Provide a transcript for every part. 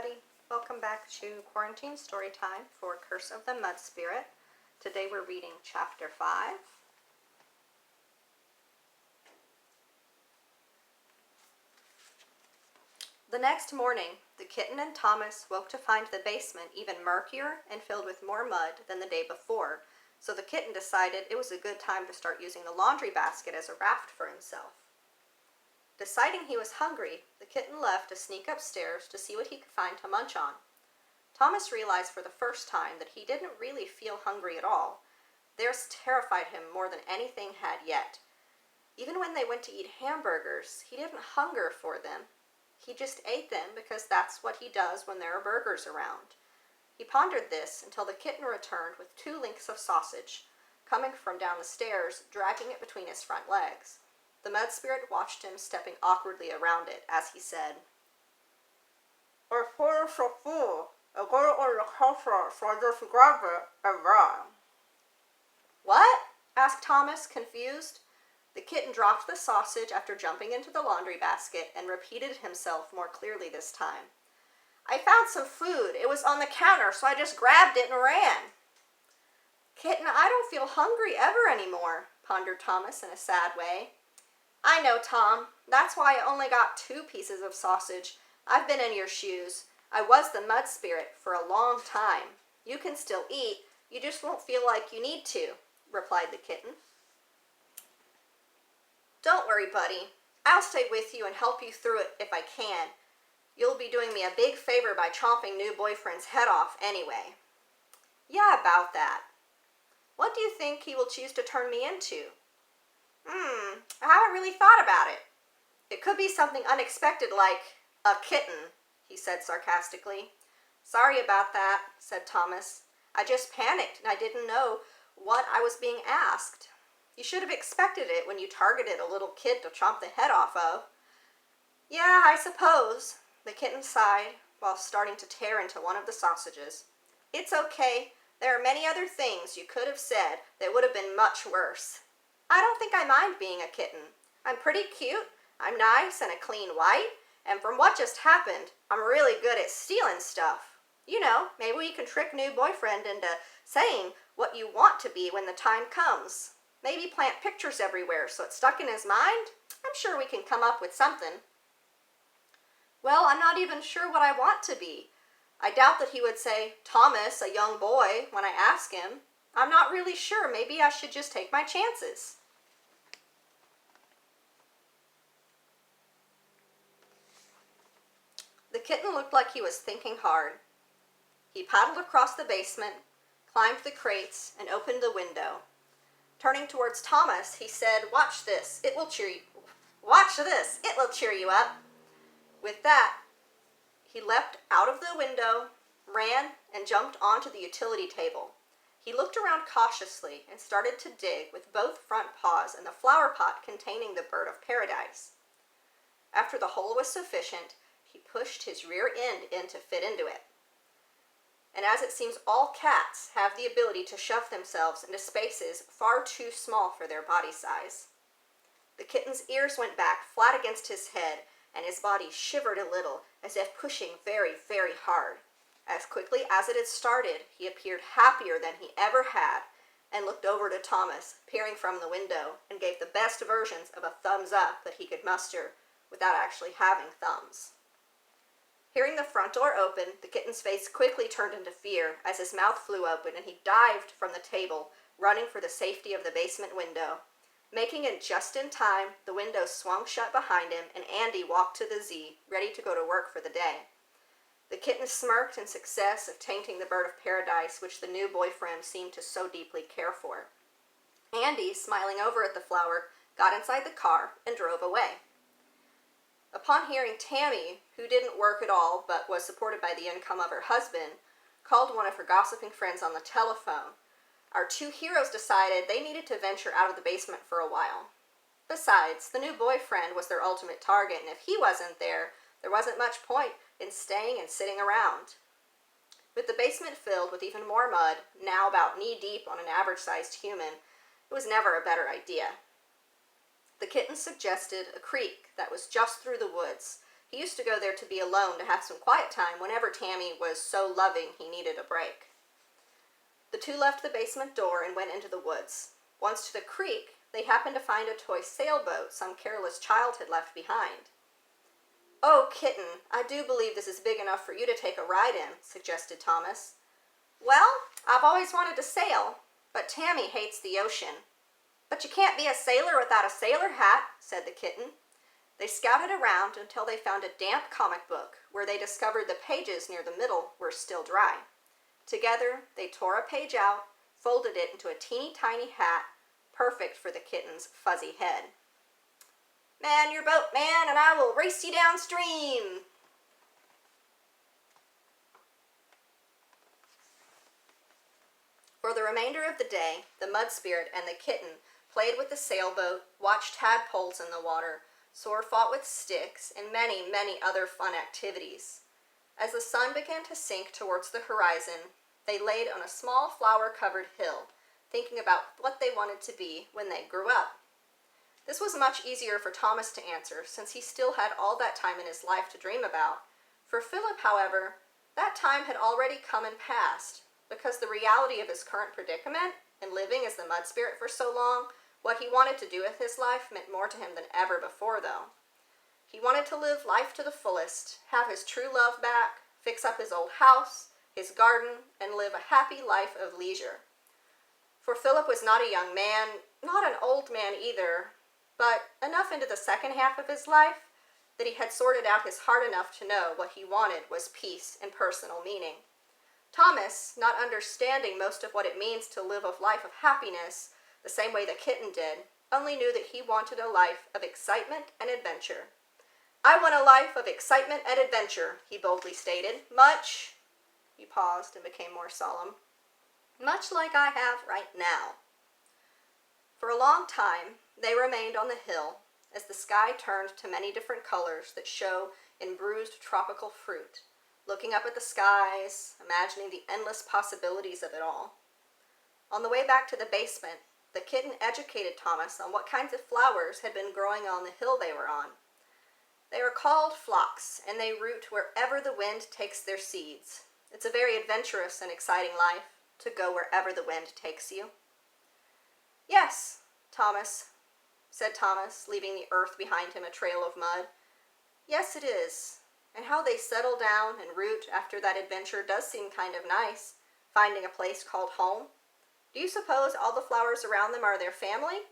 everybody. Welcome back to Quarantine Storytime for Curse of the Mud Spirit. Today we're reading Chapter 5. The next morning, the kitten and Thomas woke to find the basement even murkier and filled with more mud than the day before, so the kitten decided it was a good time to start using the laundry basket as a raft for himself. Deciding he was hungry, the kitten left to sneak upstairs to see what he could find to munch on. Thomas realized for the first time that he didn't really feel hungry at all. Theirs terrified him more than anything had yet. Even when they went to eat hamburgers, he didn't hunger for them. He just ate them because that's what he does when there are burgers around. He pondered this until the kitten returned with 2 links of sausage, coming from down the stairs, dragging it between his front legs. The mud spirit watched him stepping awkwardly around it as he said, "I feel so full. I got it on the counter, so I just grabbed it and ran." "What?" asked Thomas, confused. The kitten dropped the sausage after jumping into the laundry basket and repeated himself more clearly this time. "I found some food. It was on the counter, so I just grabbed it and ran." "Kitten, I don't feel hungry ever anymore," pondered Thomas in a sad way. "I know, Tom. That's why I only got 2 pieces of sausage. I've been in your shoes. I was the mud spirit for a long time. You can still eat. You just won't feel like you need to," replied the kitten. "Don't worry, buddy. I'll stay with you and help you through it if I can. You'll be doing me a big favor by chomping new boyfriend's head off anyway." "Yeah, about that. What do you think he will choose to turn me into?" I haven't really thought about it. It could be something unexpected like a kitten," he said sarcastically. "Sorry about that," said Thomas. "I just panicked and I didn't know what I was being asked. You should have expected it when you targeted a little kid to chomp the head off of." "Yeah, I suppose," the kitten sighed while starting to tear into one of the sausages. "It's okay. There are many other things you could have said that would have been much worse. I don't think I mind being a kitten. I'm pretty cute, I'm nice and a clean white, and from what just happened, I'm really good at stealing stuff. You know, maybe we can trick new boyfriend into saying what you want to be when the time comes. Maybe plant pictures everywhere so it's stuck in his mind. I'm sure we can come up with something." "Well, I'm not even sure what I want to be. I doubt that he would say, 'Thomas, a young boy,' when I ask him. I'm not really sure. Maybe I should just take my chances." The kitten looked like he was thinking hard. He paddled across the basement, climbed the crates, and opened the window. Turning towards Thomas, he said, "Watch this. It will cheer you. Watch this. It will cheer you up." With that, he leapt out of the window, ran, and jumped onto the utility table. He looked around cautiously and started to dig with both front paws in the flower pot containing the bird of paradise. After the hole was sufficient, he pushed his rear end in to fit into it. And as it seems all cats have the ability to shove themselves into spaces far too small for their body size. The kitten's ears went back flat against his head, and his body shivered a little, as if pushing very, very hard. As quickly as it had started, he appeared happier than he ever had, and looked over to Thomas, peering from the window, and gave the best versions of a thumbs up that he could muster, without actually having thumbs. Hearing the front door open, the kitten's face quickly turned into fear as his mouth flew open and he dived from the table, running for the safety of the basement window. Making it just in time, the window swung shut behind him and Andy walked to the Z, ready to go to work for the day. The kitten smirked in success of tainting the bird of paradise which the new boyfriend seemed to so deeply care for. Andy, smiling over at the flower, got inside the car and drove away. Upon hearing Tammy, who didn't work at all but was supported by the income of her husband, called one of her gossiping friends on the telephone, our 2 heroes decided they needed to venture out of the basement for a while. Besides, the new boyfriend was their ultimate target, and if he wasn't there wasn't much point in staying and sitting around. With the basement filled with even more mud, now about knee-deep on an average-sized human, it was never a better idea. The kitten suggested a creek that was just through the woods, He used to go there to be alone to have some quiet time whenever Tammy was so loving he needed a break. The two left the basement door and went into the woods. Once to the creek, they happened to find a toy sailboat some careless child had left behind. "Oh, Kitten, I do believe this is big enough for you to take a ride in," suggested Thomas. "Well, I've always wanted to sail, but Tammy hates the ocean." "But you can't be a sailor without a sailor hat," said the kitten. They scouted around until they found a damp comic book where they discovered the pages near the middle were still dry. Together, they tore a page out, folded it into a teeny tiny hat, perfect for the kitten's fuzzy head. "Man your boat, man, and I will race you downstream." For the remainder of the day, the mud spirit and the kitten played with the sailboat, watched tadpoles in the water, sword fought with sticks, and many, many other fun activities. As the sun began to sink towards the horizon, they laid on a small flower-covered hill, thinking about what they wanted to be when they grew up. This was much easier for Thomas to answer, since he still had all that time in his life to dream about. For Philip, however, that time had already come and passed, because the reality of his current predicament, and living as the mud spirit for so long, what he wanted to do with his life meant more to him than ever before, though. He wanted to live life to the fullest, have his true love back, fix up his old house, his garden, and live a happy life of leisure. For Philip was not a young man, not an old man either, but enough into the second half of his life that he had sorted out his heart enough to know what he wanted was peace and personal meaning. Thomas, not understanding most of what it means to live a life of happiness, the same way the kitten did, only knew that he wanted a life of excitement and adventure. "I want a life of excitement and adventure," he boldly stated. "Much," he paused and became more solemn, "much like I have right now." For a long time, they remained on the hill as the sky turned to many different colors that show in bruised tropical fruit, looking up at the skies, imagining the endless possibilities of it all. On the way back to the basement, the kitten educated Thomas on what kinds of flowers had been growing on the hill they were on. They are called phlox, and they root wherever the wind takes their seeds. It's a very adventurous and exciting life, to go wherever the wind takes you. "Yes, said Thomas, leaving the earth behind him a trail of mud. "Yes, it is. And how they settle down and root after that adventure does seem kind of nice, finding a place called home. Do you suppose all the flowers around them are their family?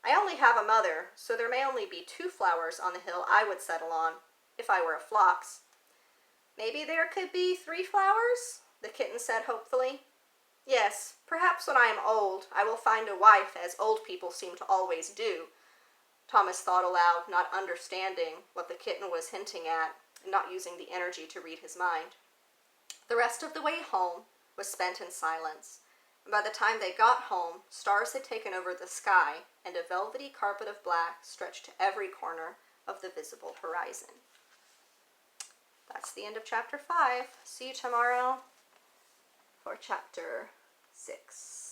I only have a mother, so there may only be 2 flowers on the hill I would settle on, if I were a phlox." "Maybe there could be 3 flowers?" the kitten said hopefully. "Yes, perhaps when I am old, I will find a wife, as old people seem to always do," Thomas thought aloud, not understanding what the kitten was hinting at, and not using the energy to read his mind. The rest of the way home was spent in silence, and by the time they got home, stars had taken over the sky, and a velvety carpet of black stretched to every corner of the visible horizon. That's the end of chapter 5. See you tomorrow for chapter 6.